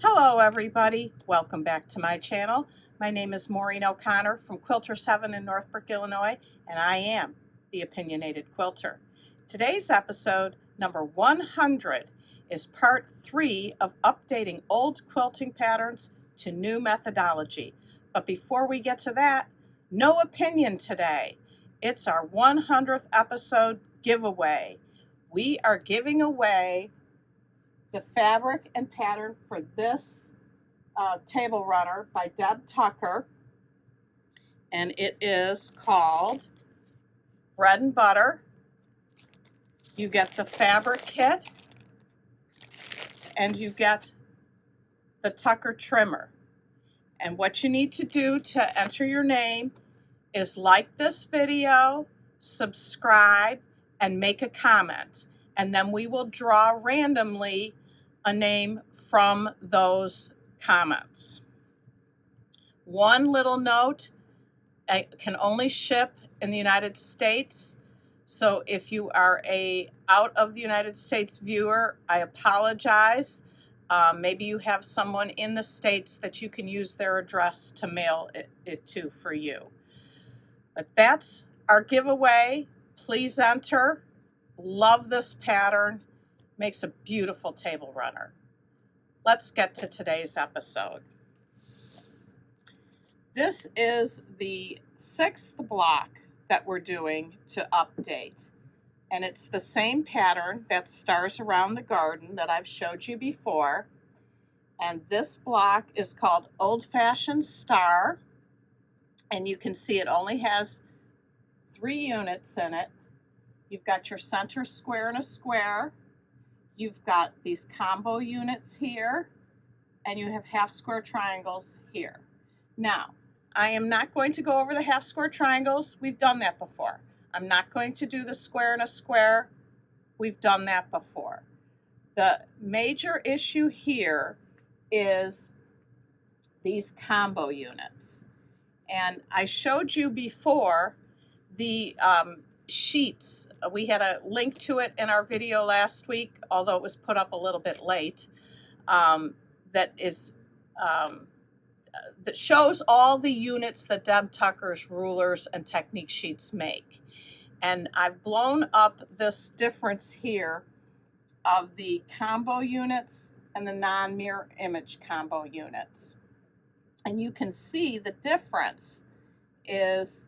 Hello everybody, welcome back to my channel. My name is Maureen O'Connor from Quilters Heaven in Northbrook, Illinois, and I am the Opinionated Quilter. Today's episode, number 100, is part 3 of updating old quilting patterns to new methodology. But before we get to that, no opinion today. It's our 100th episode giveaway. We are giving away the fabric and pattern for this table runner by Deb Tucker, and it is called Bread and Butter. You get the fabric kit and you get the Tucker trimmer. And what you need to do to enter your name is like this video, subscribe, and make a comment. And then we will draw randomly a name from those comments. One little note, I can only ship in the United States. So if you are a out of the United States viewer, I apologize. Maybe you have someone in the States that you can use their address to mail it to for you. But that's our giveaway. Please enter. Love this pattern. Makes a beautiful table runner. Let's get to today's episode. This is the 6th block that we're doing to update. And it's the same pattern that Stars Around the Garden that I've showed you before. And this block is called Old Fashioned Star. And you can see it only has 3 units in it. You've got your center square and a square. You've got these combo units here, and you have half square triangles here. Now, I am not going to go over the half square triangles. We've done that before. I'm not going to do the square and a square. We've done that before. The major issue here is these combo units. And I showed you before the sheets. We had a link to it in our video last week, although it was put up a little bit late, that shows all the units that Deb Tucker's rulers and technique sheets make. And I've blown up this difference here of the combo units and the non-mirror image combo units. And you can see the difference is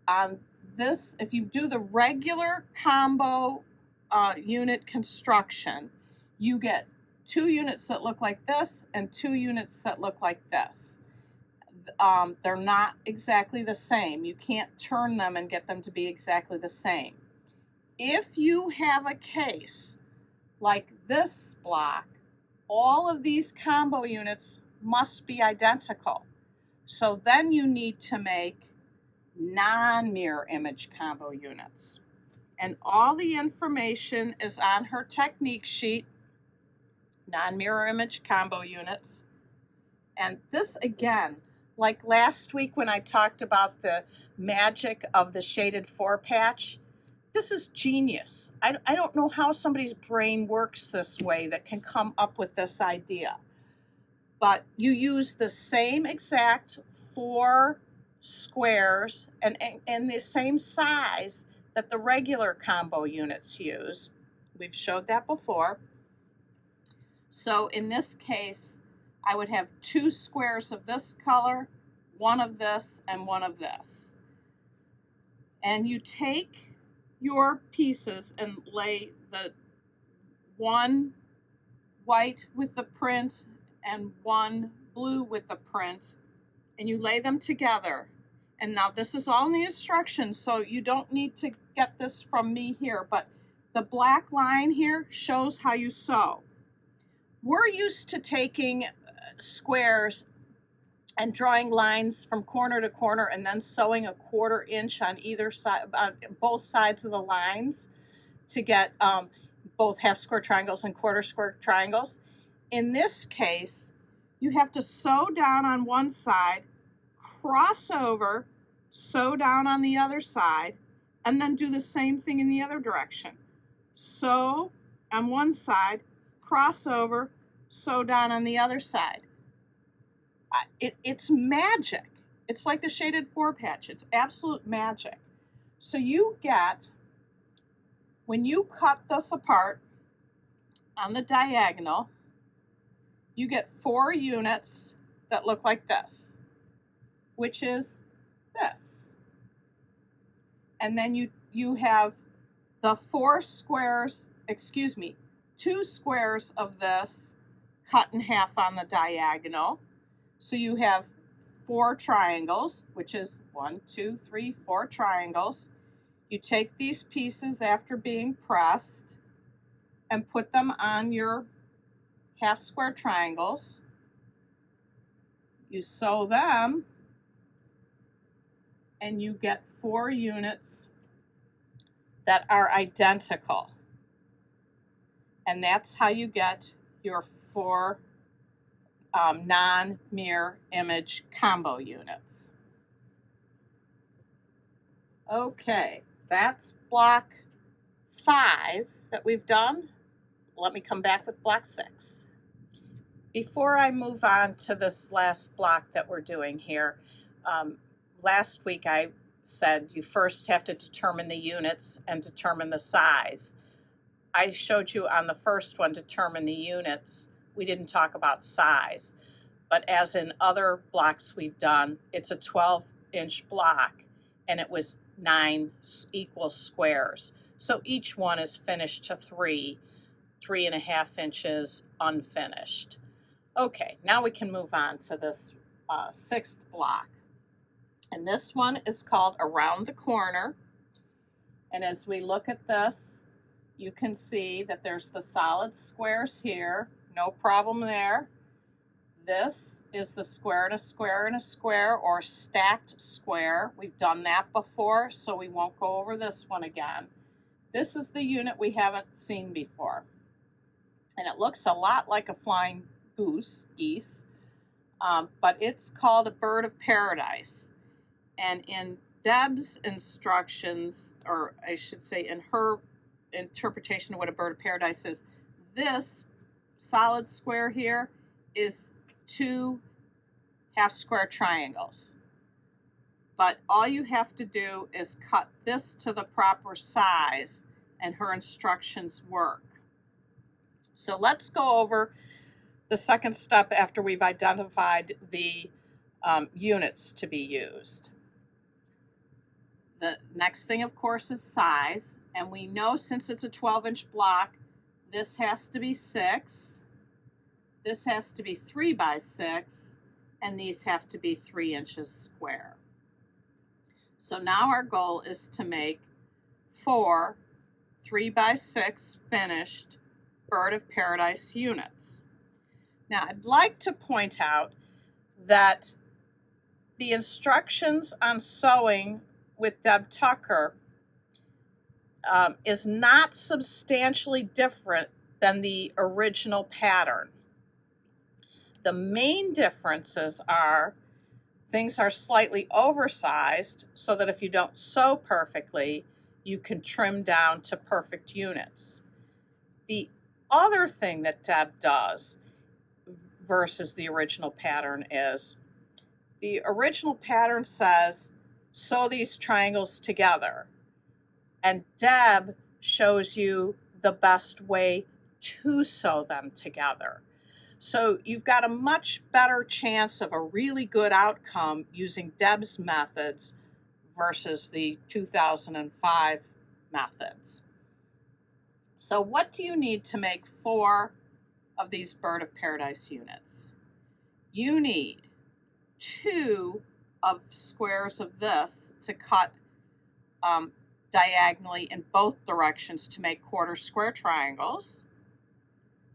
on this. If you do the regular combo unit construction, you get 2 units that look like this and 2 units that look like this. They're not exactly the same. You can't turn them and get them to be exactly the same. If you have a case like this block, all of these combo units must be identical. So then you need to make non-mirror image combo units. And all the information is on her technique sheet, non-mirror image combo units. And this, again, like last week when I talked about the magic of the shaded 4 patch, this is genius. I don't know how somebody's brain works this way that can come up with this idea. But you use the same exact 4 squares and the same size that the regular combo units use. We've showed that before. So in this case, I would have 2 squares of this color, 1 of this, and 1 of this. And you take your pieces and lay the 1 white with the print and 1 blue with the print, and you lay them together. And now this is all in the instructions, so you don't need to get this from me here, but the black line here shows how you sew. We're used to taking squares and drawing lines from corner to corner and then sewing a 1/4 inch on either side, on both sides of the lines to get both half square triangles and 1/4 square triangles. In this case, you have to sew down on one side, cross over, sew down on the other side, and then do the same thing in the other direction. Sew on one side, cross over, sew down on the other side. It's magic. It's like the shaded 4 patch. It's absolute magic. So you get, when you cut this apart on the diagonal, you get 4 units that look like this, which is this. And then you have the 2 squares of this cut in half on the diagonal. So you have 4 triangles, which is 1, 2, 3, 4 triangles. You take these pieces after being pressed and put them on your half square triangles. You sew them and you get 4 units that are identical. And that's how you get your 4 non-mirror image combo units. Okay, that's block 5 that we've done. Let me come back with block 6. Before I move on to this last block that we're doing here, last week I said you first have to determine the units and determine the size. I showed you on the first one, determine the units. We didn't talk about size, but as in other blocks we've done, it's a 12-inch block and it was 9 equal squares. So each one is finished to 3.5 inches unfinished. Okay, now we can move on to this 6th block. And this one is called Around the Corner. And as we look at this, you can see that there's the solid squares here. No problem there. This is the square and a square and a square, or stacked square. We've done that before, so we won't go over this one again. This is the unit we haven't seen before. And it looks a lot like a flying geese, but it's called a bird of paradise. And in Deb's instructions, or I should say in her interpretation of what a bird of paradise is, this solid square here is 2 half square triangles. But all you have to do is cut this to the proper size and her instructions work. So let's go over the second step after we've identified the units to be used. The next thing, of course, is size. And we know since it's a 12-inch block, this has to be 6, this has to be 3 by 6, and these have to be 3 inches square. So now our goal is to make 4 3 by 6 finished bird of paradise units. Now I'd like to point out that the instructions on sewing with Deb Tucker is not substantially different than the original pattern. The main differences are things are slightly oversized so that if you don't sew perfectly, you can trim down to perfect units. The other thing that Deb does versus the original pattern is the original pattern says sew these triangles together. And Deb shows you the best way to sew them together. So you've got a much better chance of a really good outcome using Deb's methods versus the 2005 methods. So what do you need to make 4 of these bird of paradise units? You need 2 of squares of this to cut diagonally in both directions to make quarter square triangles.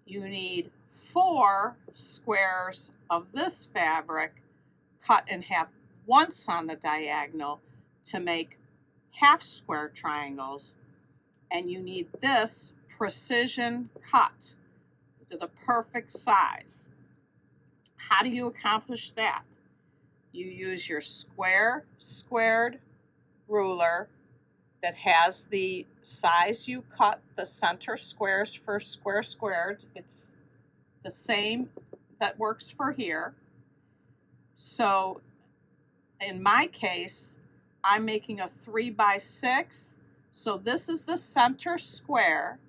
You need 4 squares of this fabric cut in half once on the diagonal to make half square triangles. And you need this precision cut to the perfect size. How do you accomplish that? You use your squared ruler that has the size you cut the center squares for square squared. It's the same that works for here. So in my case, I'm making a 3x6. So this is the center square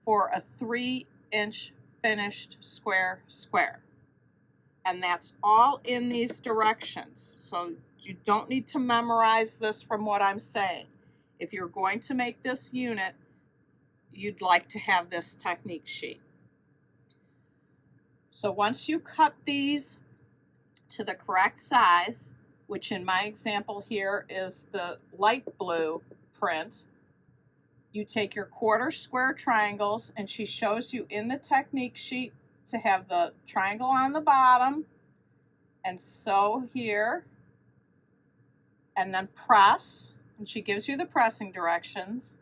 for a 3-inch finished square. And that's all in these directions. So you don't need to memorize this from what I'm saying. If you're going to make this unit, you'd like to have this technique sheet. So once you cut these to the correct size, which in my example here is the light blue print, you take your quarter square triangles, and she shows you in the technique sheet to have the triangle on the bottom and sew here, and then press, and she gives you the pressing directions.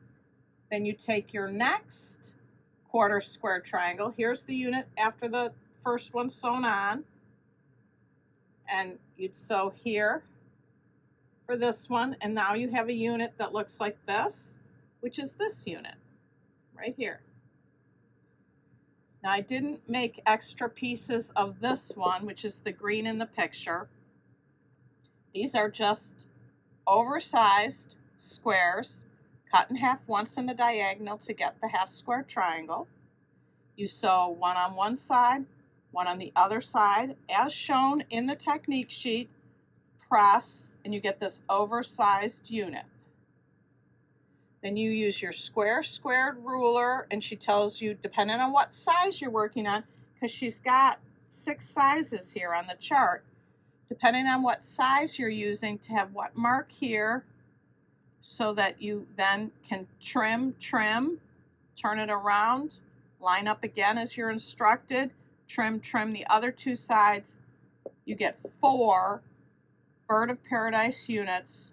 Then you take your next quarter square triangle, here's the unit after the first one sewn on, and you'd sew here for this one, and now you have a unit that looks like this, which is this unit right here. Now I didn't make extra pieces of this one, which is the green in the picture. These are just oversized squares, cut in half once in the diagonal to get the half square triangle. You sew one on one side, one on the other side, as shown in the technique sheet, press, and you get this oversized unit. Then you use your squared ruler, and she tells you, depending on what size you're working on, because she's got 6 sizes here on the chart, depending on what size you're using to have what mark here, so that you then can trim, turn it around, line up again as you're instructed, trim the other 2 sides. You get 4 Bird of Paradise units,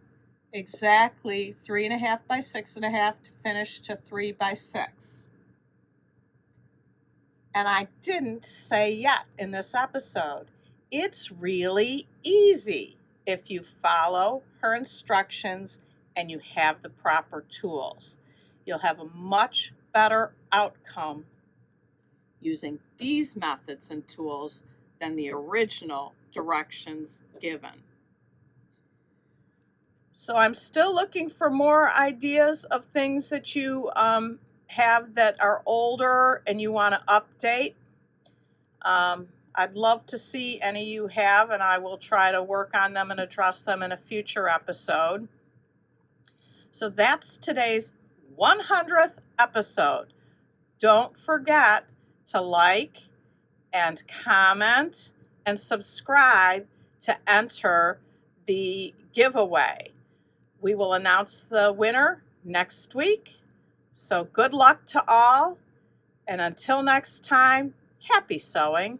exactly 3.5 by 6.5 to finish to 3 by 6. And I didn't say yet in this episode, it's really easy if you follow her instructions and you have the proper tools. You'll have a much better outcome using these methods and tools than the original directions given. So I'm still looking for more ideas of things that you have that are older and you want to update. I'd love to see any you have, and I will try to work on them and address them in a future episode. So that's today's 100th episode. Don't forget to like and comment and subscribe to enter the giveaway. We will announce the winner next week. So good luck to all, and until next time, happy sewing.